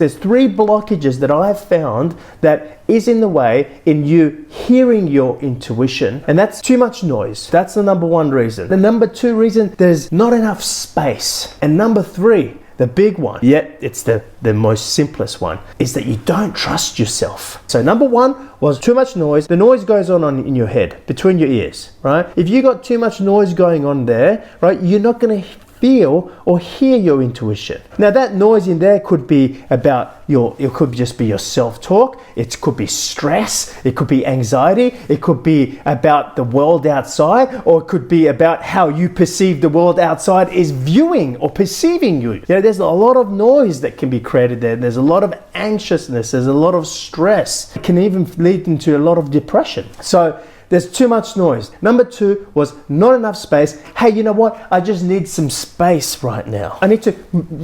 There's 3 blockages that I have found that is in the way in you hearing your intuition, and that's too much noise. That's the number 1 reason. The number 2 reason, there's not enough space. And number 3, the big one, yet it's the most simplest one, is that you don't trust yourself. So number 1 was too much noise. The noise goes on in your head, between your ears, right? If you got too much noise going on there, right, you're not going to feel or hear your intuition. Now that noise in there could be about it could just be your self-talk, it could be stress, it could be anxiety, it could be about the world outside, or it could be about how you perceive the world outside is viewing or perceiving you. There's a lot of noise that can be created there. There's a lot of anxiousness, there's a lot of stress. It can even lead into a lot of depression. So there's too much noise. Number 2 was not enough space. Hey, you know what? I just need some space right now. I need to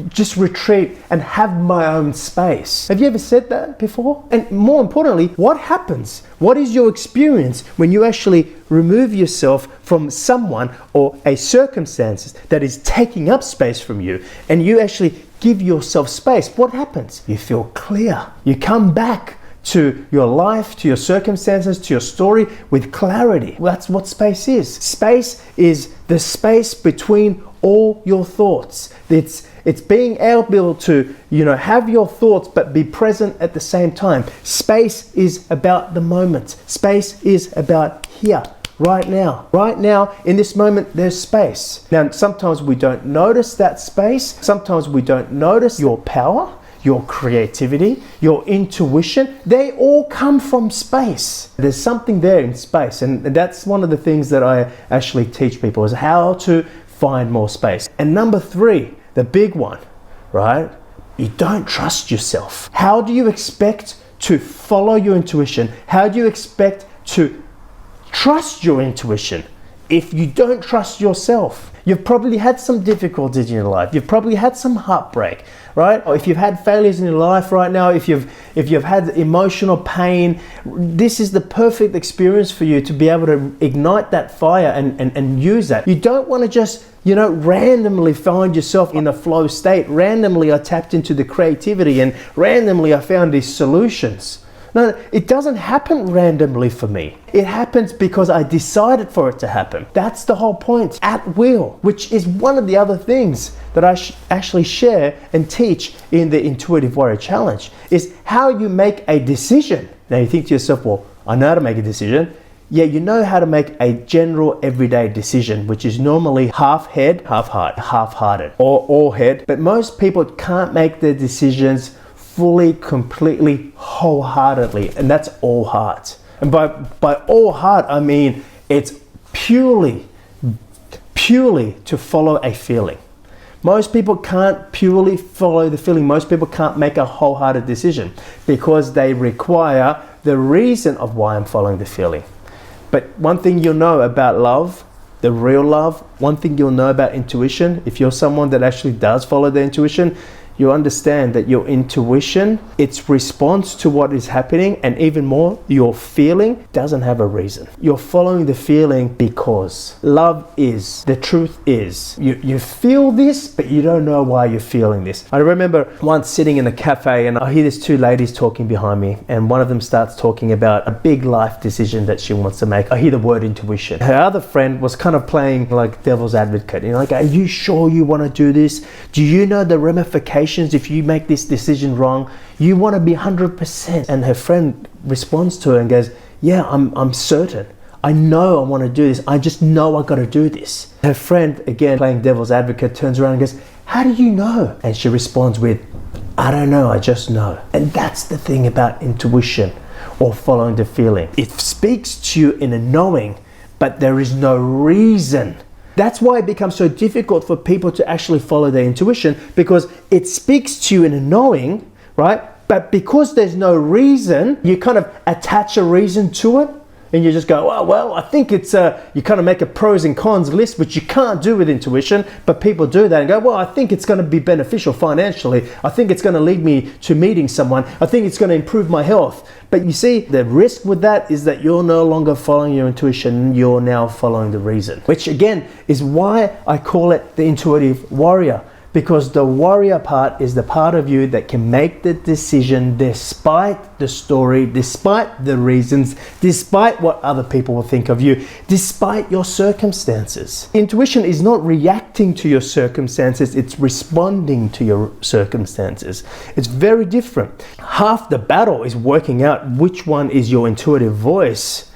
just retreat and have my own space. Have you ever said that before? And more importantly, what happens? What is your experience when you actually remove yourself from someone or a circumstance that is taking up space from you, and you actually give yourself space? What happens? You feel clear. You come back to your life, to your circumstances, to your story with clarity. Well, that's what space is. Space is the space between all your thoughts. It's being able to, have your thoughts but be present at the same time. Space is about the moment. Space is about here, right now. Right now, in this moment, there's space. Now, sometimes we don't notice that space. Sometimes we don't notice your power, your creativity, your intuition. They all come from space. There's something there in space, and that's one of the things that I actually teach people, is how to find more space. And number 3, the big one, right? You don't trust yourself. How do you expect to follow your intuition? How do you expect to trust your intuition if you don't trust yourself? You've probably had some difficulties in your life. You've probably had some heartbreak, right? Or if you've had failures in your life right now, if you've had emotional pain, this is the perfect experience for you to be able to ignite that fire and use that. You don't want to just, randomly find yourself in a flow state. Randomly, I tapped into the creativity, and randomly I found these solutions. No, it doesn't happen randomly for me. It happens because I decided for it to happen. That's the whole point. At will, which is one of the other things that I actually share and teach in the Intuitive Warrior Challenge, is how you make a decision. Now you think to yourself, well, I know how to make a decision. Yeah, you know how to make a general everyday decision, which is normally half head, half heart, half-hearted, or all head. But most people can't make their decisions fully, completely, wholeheartedly, and that's all heart. And by all heart, I mean it's purely to follow a feeling. Most people can't purely follow the feeling. Most people can't make a wholehearted decision because they require the reason of why I'm following the feeling. But one thing you'll know about love, the real love, one thing you'll know about intuition, if you're someone that actually does follow the intuition, you understand that your intuition, its response to what is happening, and even more, your feeling doesn't have a reason. You're following the feeling because love is, the truth is, you feel this, but you don't know why you're feeling this. I remember once sitting in a cafe and I hear these 2 ladies talking behind me, and one of them starts talking about a big life decision that she wants to make. I hear the word intuition. Her other friend was kind of playing like devil's advocate, like, are you sure you want to do this? Do you know the ramifications if you make this decision wrong? You want to be 100%. And her friend responds to her and goes, yeah, I'm certain. I know I want to do this. I just know I got to do this. Her friend, again playing devil's advocate, turns around and goes, how do you know? And she responds with, I don't know, I just know. And that's the thing about intuition or following the feeling. It speaks to you in a knowing, but there is no reason. That's why it becomes so difficult for people to actually follow their intuition, because it speaks to you in a knowing, right? But because there's no reason, you kind of attach a reason to it, and you just go, well, I think it's you kind of make a pros and cons list, which you can't do with intuition, but people do that and go, well, I think it's going to be beneficial financially. I think it's going to lead me to meeting someone. I think it's going to improve my health. But you see, the risk with that is that you're no longer following your intuition, you're now following the reason, which again is why I call it the Intuitive Warrior, because the warrior part is the part of you that can make the decision despite the story, despite the reasons, despite what other people will think of you, despite your circumstances. Intuition is not reacting to your circumstances, it's responding to your circumstances. It's very different. Half the battle is working out which one is your intuitive voice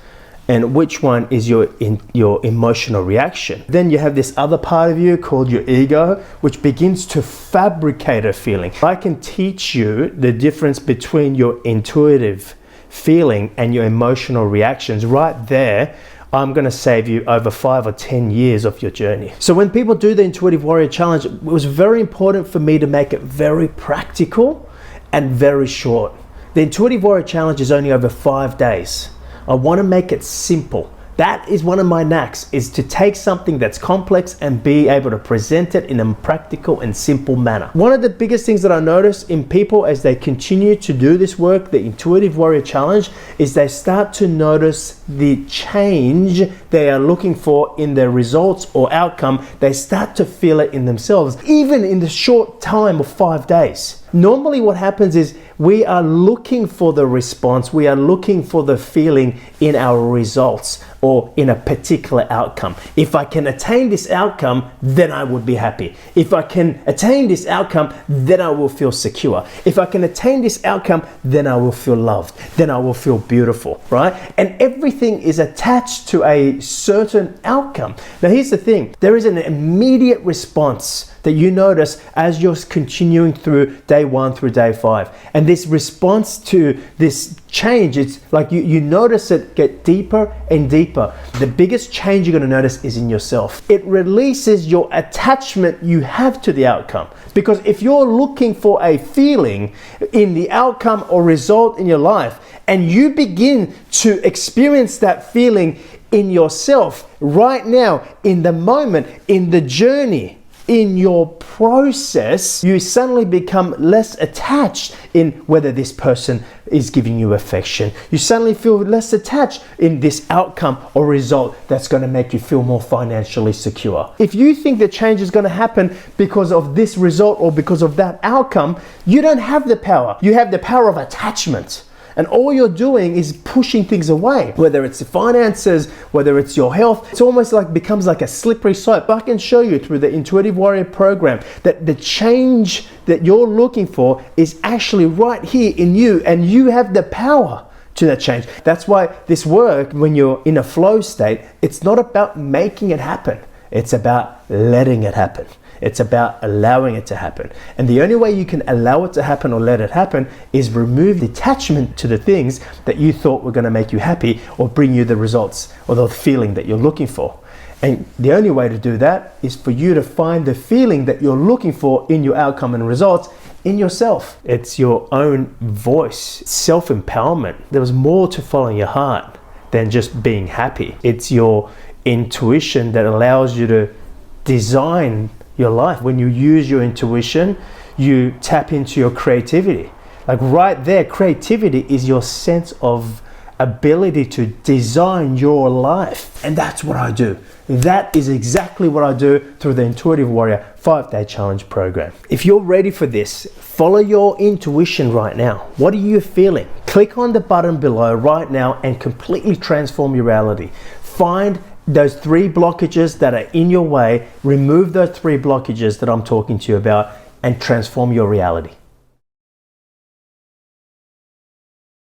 and which one is your emotional reaction. Then you have this other part of you called your ego, which begins to fabricate a feeling. I can teach you the difference between your intuitive feeling and your emotional reactions. Right there, I'm going to save you over 5 or 10 years of your journey. So when people do the Intuitive Warrior Challenge, it was very important for me to make it very practical and very short. The Intuitive Warrior Challenge is only over 5 days. I want to make it simple. That is one of my knacks, is to take something that's complex and be able to present it in a practical and simple manner. One of the biggest things that I notice in people as they continue to do this work, the Intuitive Warrior Challenge, is they start to notice the change they are looking for in their results or outcome. They start to feel it in themselves, even in the short time of 5 days. Normally what happens is we are looking for the response, we are looking for the feeling in our results or in a particular outcome. If I can attain this outcome, then I would be happy. If I can attain this outcome, then I will feel secure. If I can attain this outcome, then I will feel loved. Then I will feel beautiful, right? And everything is attached to a certain outcome. Now here's the thing, there is an immediate response that you notice as you're continuing through day 1 through day 5. And this response to this change, it's like you notice it get deeper and deeper. The biggest change you're going to notice is in yourself. It releases your attachment you have to the outcome. Because if you're looking for a feeling in the outcome or result in your life, and you begin to experience that feeling in yourself right now, in the moment, in the journey, in your process, you suddenly become less attached in whether this person is giving you affection. You suddenly feel less attached in this outcome or result that's going to make you feel more financially secure. If you think that change is going to happen because of this result or because of that outcome, you don't have the power. You have the power of attachment. And all you're doing is pushing things away, whether it's the finances, whether it's your health. It's almost like becomes like a slippery slope. I can show you through the Intuitive Warrior program that the change that you're looking for is actually right here in you, and you have the power to that change. That's why this work, when you're in a flow state, it's not about making it happen. It's about letting it happen. It's about allowing it to happen. And the only way you can allow it to happen or let it happen is remove the attachment to the things that you thought were going to make you happy or bring you the results or the feeling that you're looking for. And the only way to do that is for you to find the feeling that you're looking for in your outcome and results in yourself. It's your own voice, self-empowerment. There was more to following your heart than just being happy. It's your intuition that allows you to design your life. When you use your intuition, you tap into your creativity. Like right there, creativity is your sense of ability to design your life. And that's what I do. That is exactly what I do through the Intuitive Warrior 5-day challenge program. If you're ready for this, follow your intuition right now. What are you feeling? Click on the button below right now and completely transform your reality. Find those 3 blockages that are in your way, remove those 3 blockages that I'm talking to you about, and transform your reality.